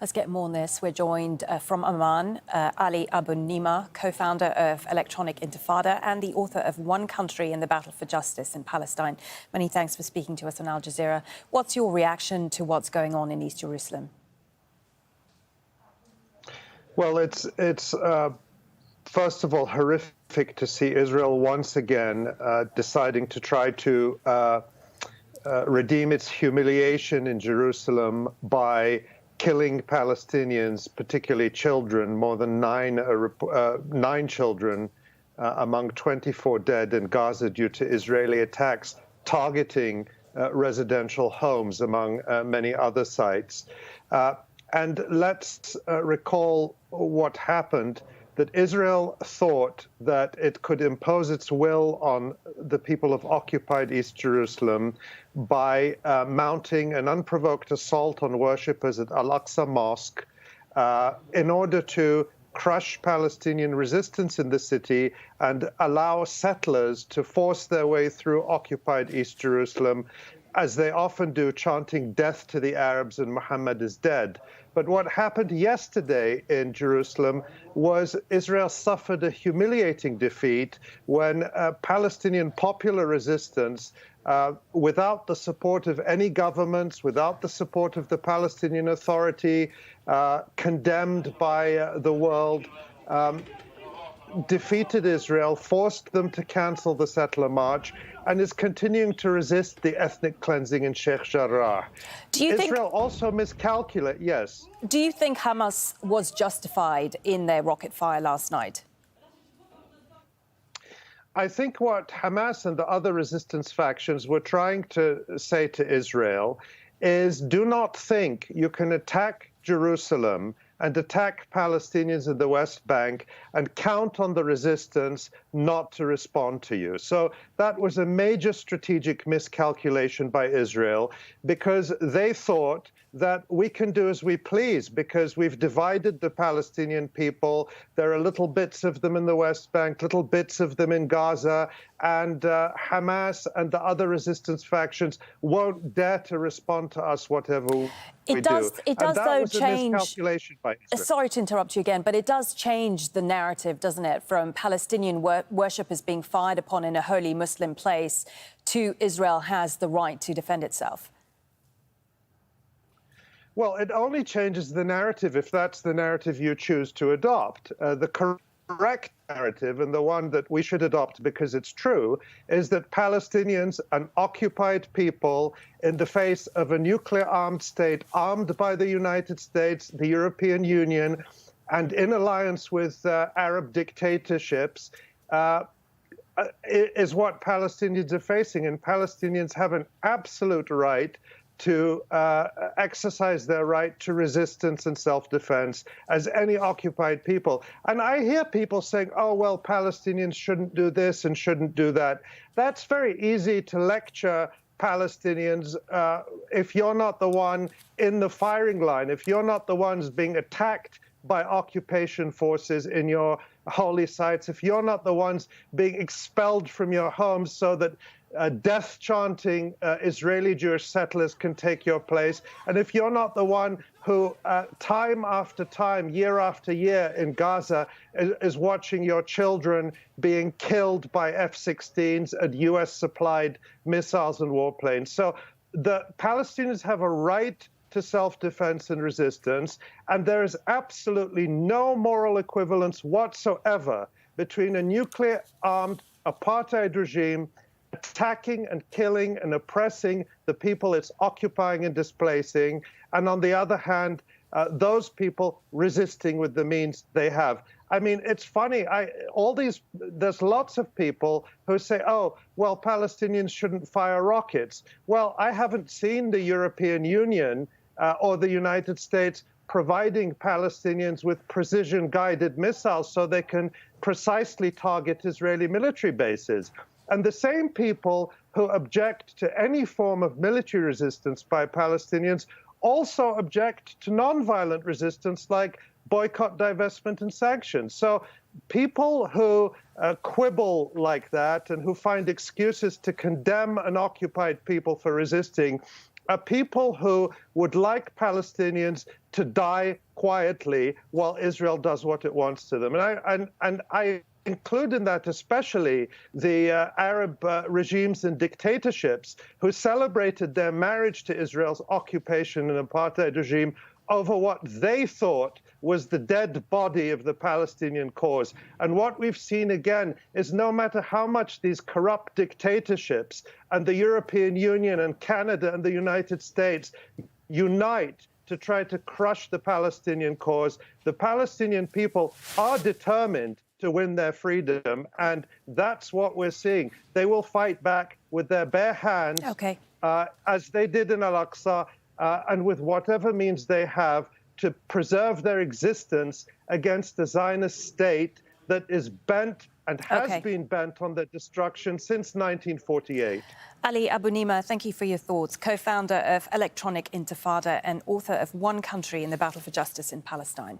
Let's get more on this. We're joined from Oman, Ali Abunimah, co-founder of Electronic Intifada and the author of One Country in the Battle for Justice in Palestine. Many thanks for speaking to us on Al Jazeera. What's your reaction to what's going on in East Jerusalem? Well, it's first of all horrific to see Israel once again deciding to try to redeem its humiliation in Jerusalem by killing Palestinians, particularly children, more than nine children among 24 dead in Gaza due to Israeli attacks targeting residential homes, among many other sites. And let's recall what happened, that Israel thought that it could impose its will on the people of occupied East Jerusalem by mounting an unprovoked assault on worshippers at al-Aqsa mosque in order to crush Palestinian resistance in the city and allow settlers to force their way through occupied East Jerusalem, as they often do, chanting death to the Arabs and Muhammad is dead. But what happened yesterday in Jerusalem was Israel suffered a humiliating defeat when Palestinian popular resistance, without the support of any governments, without the support of the Palestinian Authority, condemned by the world, defeated Israel, forced them to cancel the settler march, and is continuing to resist the ethnic cleansing in Sheikh Jarrah. Israel also miscalculated, yes. Do you think Hamas was justified in their rocket fire last night? I think what Hamas and the other resistance factions were trying to say to Israel is, do not think you can attack Jerusalem and attack Palestinians in the West Bank and count on the resistance not to respond to you. So that was a major strategic miscalculation by Israel, because they thought that we can do as we please because we've divided the Palestinian people. There are little bits of them in the West Bank, little bits of them in Gaza, and Hamas and the other resistance factions won't dare to respond to us whatever we do. It does, though, change. Miscalculation by Israel. Sorry to interrupt you again, but it does change the narrative, doesn't it, from Palestinian worshippers being fired upon in a holy Muslim place to Israel has the right to defend itself. Well, it only changes the narrative if that's the narrative you choose to adopt. The correct narrative, and the one that we should adopt because it's true, is that Palestinians, an occupied people in the face of a nuclear-armed state, armed by the United States, the European Union, and in alliance with Arab dictatorships, is what Palestinians are facing. And Palestinians have an absolute right to exercise their right to resistance and self-defense as any occupied people. And I hear people saying, oh, well, Palestinians shouldn't do this and shouldn't do that. That's very easy to lecture Palestinians if you're not the one in the firing line, if you're not the ones being attacked by occupation forces in your holy sites, if you're not the ones being expelled from your homes so that death-chanting Israeli Jewish settlers can take your place, and if you're not the one who, time after time, year after year in Gaza, is watching your children being killed by F-16s and US-supplied missiles and warplanes. So the Palestinians have a right to self-defense and resistance, and there is absolutely no moral equivalence whatsoever between a nuclear-armed apartheid regime attacking and killing and oppressing the people it's occupying and displacing, and on the other hand, those people resisting with the means they have. I mean, it's funny, there's lots of people who say, oh, well, Palestinians shouldn't fire rockets. Well, I haven't seen the European Union or the United States providing Palestinians with precision-guided missiles so they can precisely target Israeli military bases. And the same people who object to any form of military resistance by Palestinians also object to nonviolent resistance like boycott, divestment, and sanctions. So people who quibble like that and who find excuses to condemn an occupied people for resisting are people who would like Palestinians to die quietly while Israel does what it wants to them. And I include in that especially the Arab regimes and dictatorships who celebrated their marriage to Israel's occupation and apartheid regime over what they thought was the dead body of the Palestinian cause. And what we've seen again is no matter how much these corrupt dictatorships and the European Union and Canada and the United States unite to try to crush the Palestinian cause, the Palestinian people are determined to win their freedom, and that's what we're seeing. They will fight back with their bare hands, as they did in al-Aqsa, and with whatever means they have to preserve their existence against the Zionist state that is bent and has been bent on their destruction since 1948. Ali Abunimah, thank you for your thoughts. Co-founder of Electronic Intifada and author of One Country in the Battle for Justice in Palestine.